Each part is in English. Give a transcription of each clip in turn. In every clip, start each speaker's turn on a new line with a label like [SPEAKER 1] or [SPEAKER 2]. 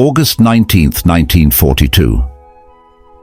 [SPEAKER 1] August 19, 1942.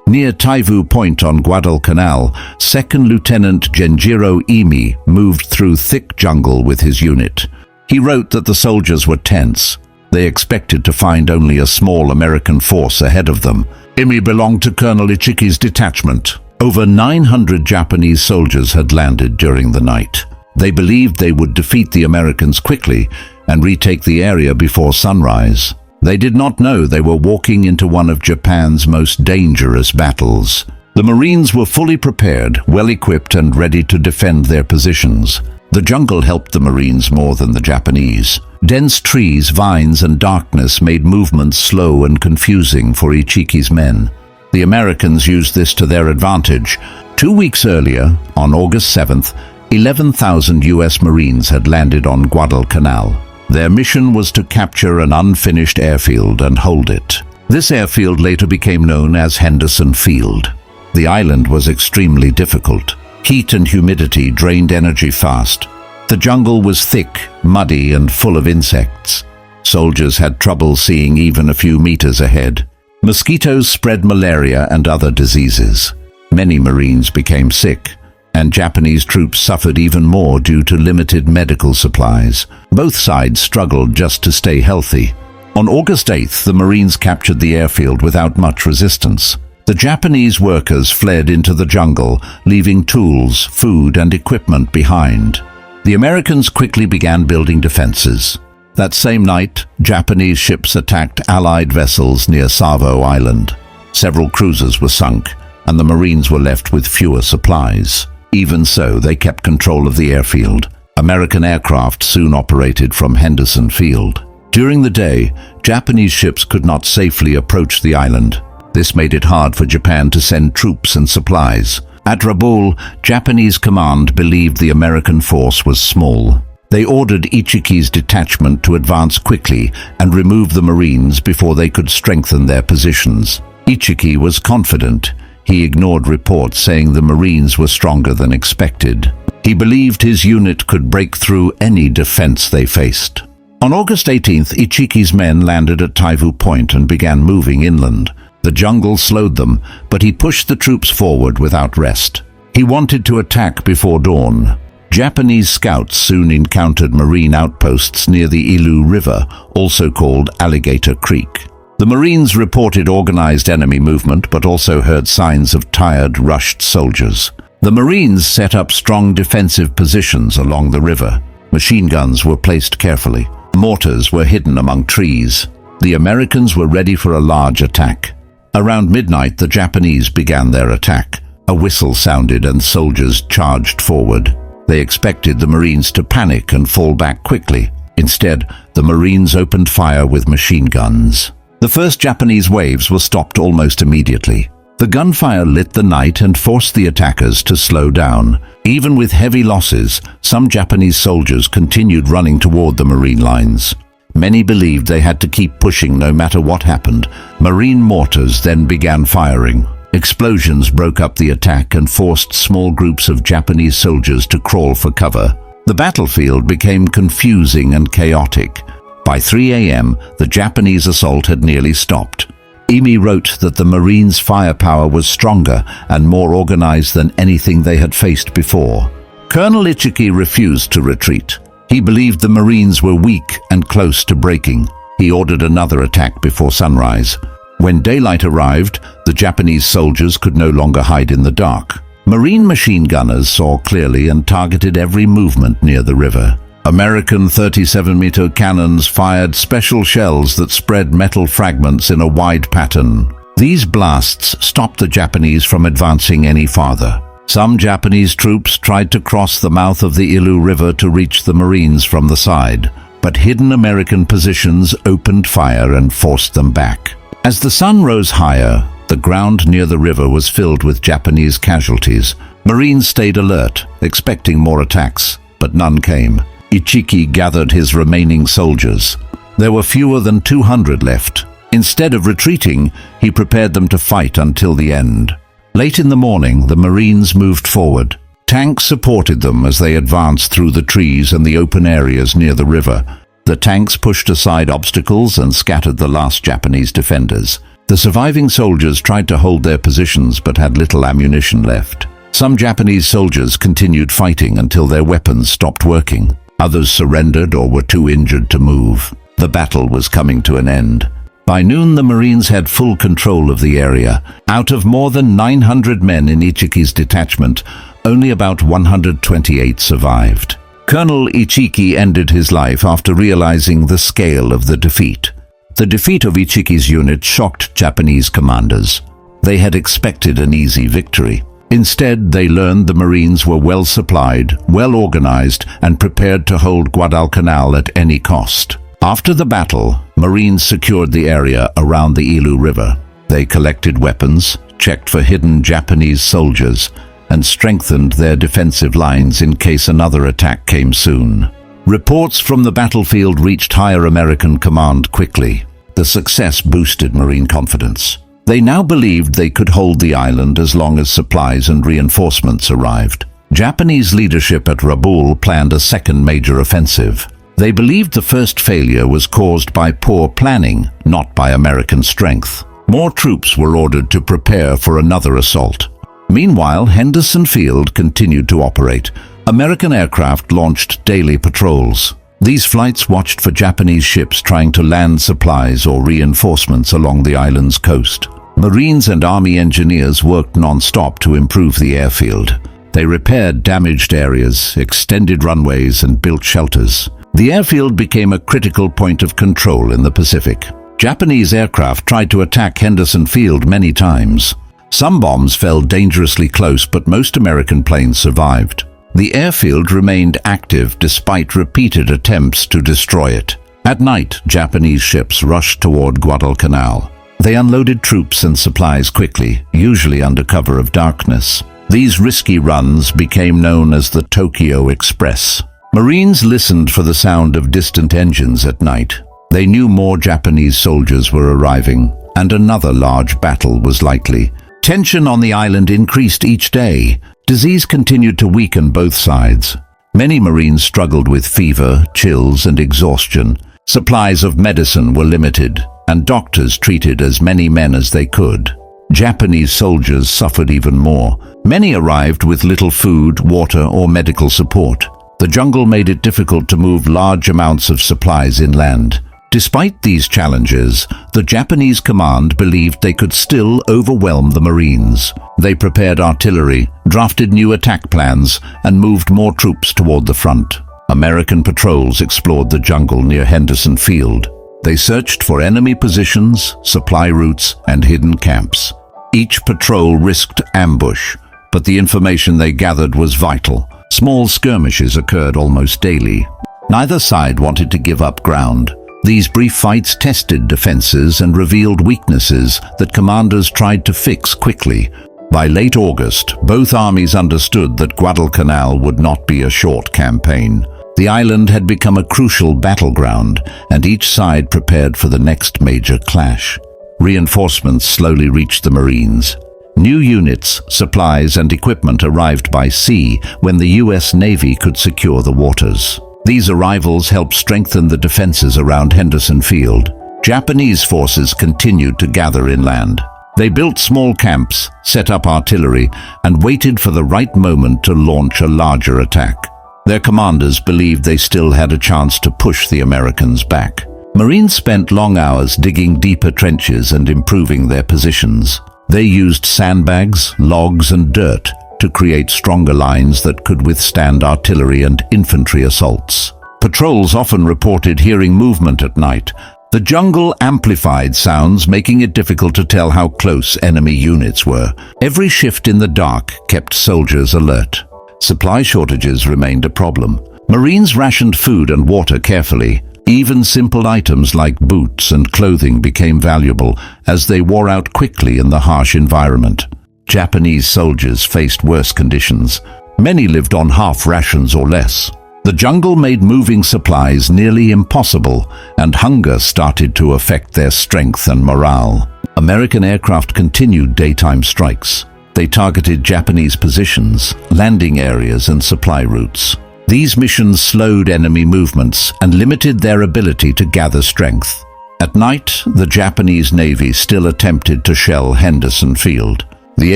[SPEAKER 1] Near Taivu Point on Guadalcanal, 2nd Lieutenant Genjiro Imi moved through thick jungle with his unit. He wrote that the soldiers were tense. They expected to find only a small American force ahead of them. Imi belonged to Colonel Ichiki's detachment. Over 900 Japanese soldiers had landed during the night. They believed they would defeat the Americans quickly and retake the area before sunrise. They did not know they were walking into one of Japan's most dangerous battles. The Marines were fully prepared, well-equipped and ready to defend their positions. The jungle helped the Marines more than the Japanese. Dense trees, vines and darkness made movements slow and confusing for Ichiki's men. The Americans used this to their advantage. 2 weeks earlier, on August 7th, 11,000 U.S. Marines had landed on Guadalcanal. Their mission was to capture an unfinished airfield and hold it. This airfield later became known as Henderson Field. The island was extremely difficult. Heat and humidity drained energy fast. The jungle was thick, muddy, and full of insects. Soldiers had trouble seeing even a few meters ahead. Mosquitoes spread malaria and other diseases. Many Marines became sick, and Japanese troops suffered even more due to limited medical supplies. Both sides struggled just to stay healthy. On August 8th, the Marines captured the airfield without much resistance. The Japanese workers fled into the jungle, leaving tools, food, and equipment behind. The Americans quickly began building defenses. That same night, Japanese ships attacked Allied vessels near Savo Island. Several cruisers were sunk, and the Marines were left with fewer supplies. Even so, they kept control of the airfield. American aircraft soon operated from Henderson Field. During the day, Japanese ships could not safely approach the island. This made it hard for Japan to send troops and supplies. At Rabaul, Japanese command believed the American force was small. They ordered Ichiki's detachment to advance quickly and remove the Marines before they could strengthen their positions. Ichiki was confident. He ignored reports saying the Marines were stronger than expected. He believed his unit could break through any defense they faced. On August 18th, Ichiki's men landed at Taivu Point and began moving inland. The jungle slowed them, but he pushed the troops forward without rest. He wanted to attack before dawn. Japanese scouts soon encountered Marine outposts near the Ilu River, also called Alligator Creek. The Marines reported organized enemy movement, but also heard signs of tired, rushed soldiers. The Marines set up strong defensive positions along the river. Machine guns were placed carefully. Mortars were hidden among trees. The Americans were ready for a large attack. Around midnight, the Japanese began their attack. A whistle sounded and soldiers charged forward. They expected the Marines to panic and fall back quickly. Instead, the Marines opened fire with machine guns. The first Japanese waves were stopped almost immediately. The gunfire lit the night and forced the attackers to slow down. Even with heavy losses, some Japanese soldiers continued running toward the Marine lines. Many believed they had to keep pushing no matter what happened. Marine mortars then began firing. Explosions broke up the attack and forced small groups of Japanese soldiers to crawl for cover. The battlefield became confusing and chaotic. By 3 a.m., the Japanese assault had nearly stopped. Imi wrote that the Marines' firepower was stronger and more organized than anything they had faced before. Colonel Ichiki refused to retreat. He believed the Marines were weak and close to breaking. He ordered another attack before sunrise. When daylight arrived, the Japanese soldiers could no longer hide in the dark. Marine machine gunners saw clearly and targeted every movement near the river. American 37-meter cannons fired special shells that spread metal fragments in a wide pattern. These blasts stopped the Japanese from advancing any farther. Some Japanese troops tried to cross the mouth of the Ilu River to reach the Marines from the side, but hidden American positions opened fire and forced them back. As the sun rose higher, the ground near the river was filled with Japanese casualties. Marines stayed alert, expecting more attacks, but none came. Ichiki gathered his remaining soldiers. There were fewer than 200 left. Instead of retreating, he prepared them to fight until the end. Late in the morning, the Marines moved forward. Tanks supported them as they advanced through the trees and the open areas near the river. The tanks pushed aside obstacles and scattered the last Japanese defenders. The surviving soldiers tried to hold their positions but had little ammunition left. Some Japanese soldiers continued fighting until their weapons stopped working. Others surrendered or were too injured to move. The battle was coming to an end. By noon, the Marines had full control of the area. Out of more than 900 men in Ichiki's detachment, only about 128 survived. Colonel Ichiki ended his life after realizing the scale of the defeat. The defeat of Ichiki's unit shocked Japanese commanders. They had expected an easy victory. Instead, they learned the Marines were well supplied, well organized, and prepared to hold Guadalcanal at any cost. After the battle, Marines secured the area around the Ilu River. They collected weapons, checked for hidden Japanese soldiers, and strengthened their defensive lines in case another attack came soon. Reports from the battlefield reached higher American command quickly. The success boosted Marine confidence. They now believed they could hold the island as long as supplies and reinforcements arrived. Japanese leadership at Rabaul planned a second major offensive. They believed the first failure was caused by poor planning, not by American strength. More troops were ordered to prepare for another assault. Meanwhile, Henderson Field continued to operate. American aircraft launched daily patrols. These flights watched for Japanese ships trying to land supplies or reinforcements along the island's coast. Marines and Army engineers worked non-stop to improve the airfield. They repaired damaged areas, extended runways, and built shelters. The airfield became a critical point of control in the Pacific. Japanese aircraft tried to attack Henderson Field many times. Some bombs fell dangerously close, but most American planes survived. The airfield remained active despite repeated attempts to destroy it. At night, Japanese ships rushed toward Guadalcanal. They unloaded troops and supplies quickly, usually under cover of darkness. These risky runs became known as the Tokyo Express. Marines listened for the sound of distant engines at night. They knew more Japanese soldiers were arriving, and another large battle was likely. Tension on the island increased each day. Disease continued to weaken both sides. Many Marines struggled with fever, chills, and exhaustion. Supplies of medicine were limited, and doctors treated as many men as they could. Japanese soldiers suffered even more. Many arrived with little food, water, or medical support. The jungle made it difficult to move large amounts of supplies inland. Despite these challenges, the Japanese command believed they could still overwhelm the Marines. They prepared artillery, drafted new attack plans, and moved more troops toward the front. American patrols explored the jungle near Henderson Field. They searched for enemy positions, supply routes, and hidden camps. Each patrol risked ambush, but the information they gathered was vital. Small skirmishes occurred almost daily. Neither side wanted to give up ground. These brief fights tested defenses and revealed weaknesses that commanders tried to fix quickly. By late August, both armies understood that Guadalcanal would not be a short campaign. The island had become a crucial battleground, and each side prepared for the next major clash. Reinforcements slowly reached the Marines. New units, supplies, and equipment arrived by sea when the U.S. Navy could secure the waters. These arrivals helped strengthen the defenses around Henderson Field. Japanese forces continued to gather inland. They built small camps, set up artillery, and waited for the right moment to launch a larger attack. Their commanders believed they still had a chance to push the Americans back. Marines spent long hours digging deeper trenches and improving their positions. They used sandbags, logs, and dirt to create stronger lines that could withstand artillery and infantry assaults. Patrols often reported hearing movement at night. The jungle amplified sounds, making it difficult to tell how close enemy units were. Every shift in the dark kept soldiers alert. Supply shortages remained a problem. Marines rationed food and water carefully. Even simple items like boots and clothing became valuable as they wore out quickly in the harsh environment. Japanese soldiers faced worse conditions. Many lived on half rations or less. The jungle made moving supplies nearly impossible, and hunger started to affect their strength and morale. American aircraft continued daytime strikes. They targeted Japanese positions, landing areas, and supply routes. These missions slowed enemy movements and limited their ability to gather strength. At night, the Japanese Navy still attempted to shell Henderson Field. The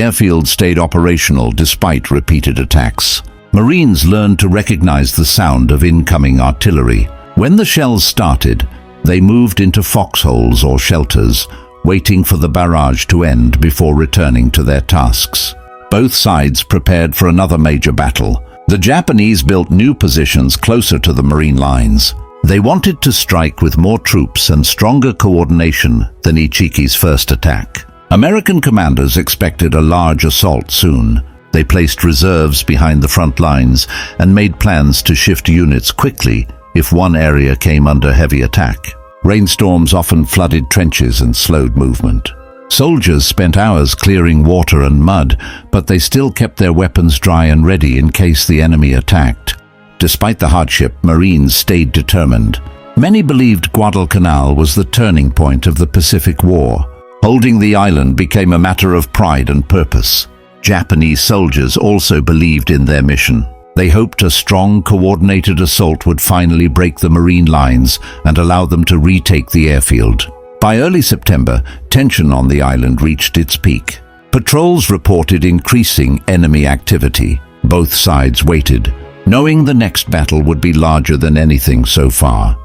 [SPEAKER 1] airfield stayed operational despite repeated attacks. Marines learned to recognize the sound of incoming artillery. When the shells started, they moved into foxholes or shelters, waiting for the barrage to end before returning to their tasks. Both sides prepared for another major battle. The Japanese built new positions closer to the Marine lines. They wanted to strike with more troops and stronger coordination than Ichiki's first attack. American commanders expected a large assault soon. They placed reserves behind the front lines and made plans to shift units quickly if one area came under heavy attack. Rainstorms often flooded trenches and slowed movement. Soldiers spent hours clearing water and mud, but they still kept their weapons dry and ready in case the enemy attacked. Despite the hardship, Marines stayed determined. Many believed Guadalcanal was the turning point of the Pacific War. Holding the island became a matter of pride and purpose. Japanese soldiers also believed in their mission. They hoped a strong, coordinated assault would finally break the Marine lines and allow them to retake the airfield. By early September, tension on the island reached its peak. Patrols reported increasing enemy activity. Both sides waited, knowing the next battle would be larger than anything so far.